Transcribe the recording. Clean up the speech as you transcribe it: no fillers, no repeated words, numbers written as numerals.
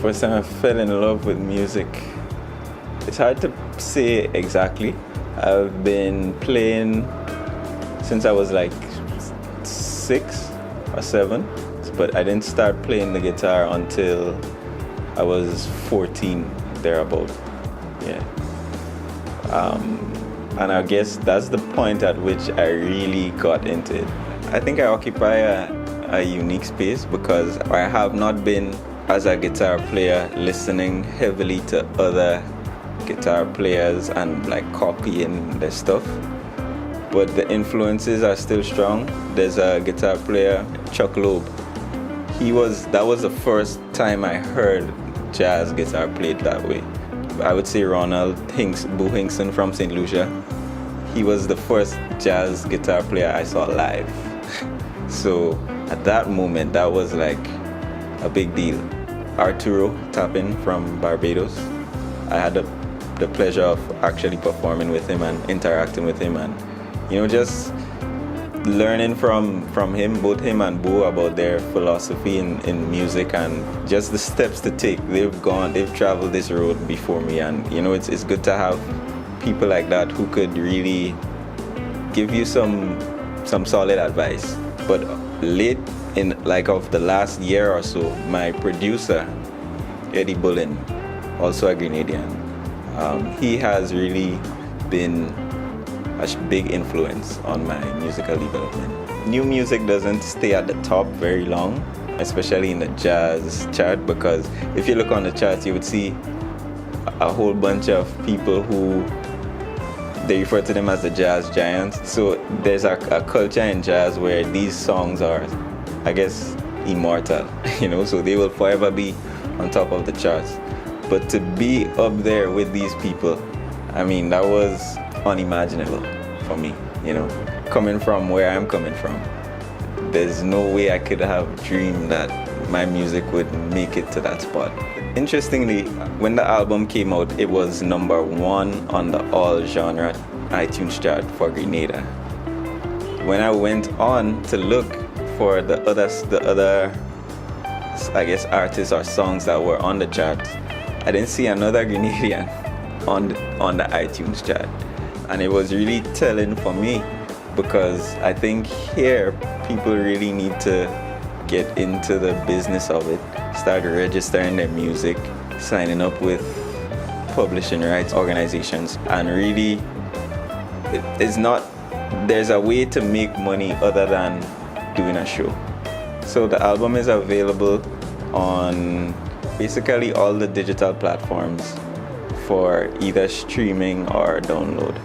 First time I fell in love with music. It's hard to say exactly. I've been playing since I was like 6 or 7, but I didn't start playing the guitar until I was 14, thereabout. Yeah. And I guess that's the point at which I really got into it. I think I occupy a unique space because I have not been, as a guitar player, listening heavily to other guitar players and like copying their stuff. But the influences are still strong. There's a guitar player, Chuck Loeb. That was the first time I heard jazz guitar played that way. I would say Ronald Boo Hinkson from St. Lucia. He was the first jazz guitar player I saw live. So at that moment, that was like a big deal. Arturo Tapin from Barbados. I had the pleasure of actually performing with him and interacting with him, and just learning from him, both him and Boo, about their philosophy in music and just the steps to take. They've traveled this road before me, and it's good to have people like that who could really give you some solid advice. But late in of the last year or so, my producer, Eddie Bullen, also a Grenadian, he has really been a big influence on my musical development. New music doesn't stay at the top very long, especially in the jazz chart, because if you look on the charts, you would see a whole bunch of people who they refer to them as the jazz giants. So there's a culture in jazz where these songs are, I guess, immortal, so they will forever be on top of the charts. But to be up there with these people, I mean, that was unimaginable for me, coming from where I'm coming from. There's no way I could have dreamed that my music would make it to that spot. Interestingly, when the album came out, it was #1 on the all genre iTunes chart for Grenada. When I went on to look for the other I guess artists or songs that were on the chart, I didn't see another Grenadian on the iTunes chart. And it was really telling for me, because I think here people really need to get into the business of it, start registering their music, signing up with publishing rights organizations, and really there's a way to make money other than doing a show. So the album is available on basically all the digital platforms for either streaming or download.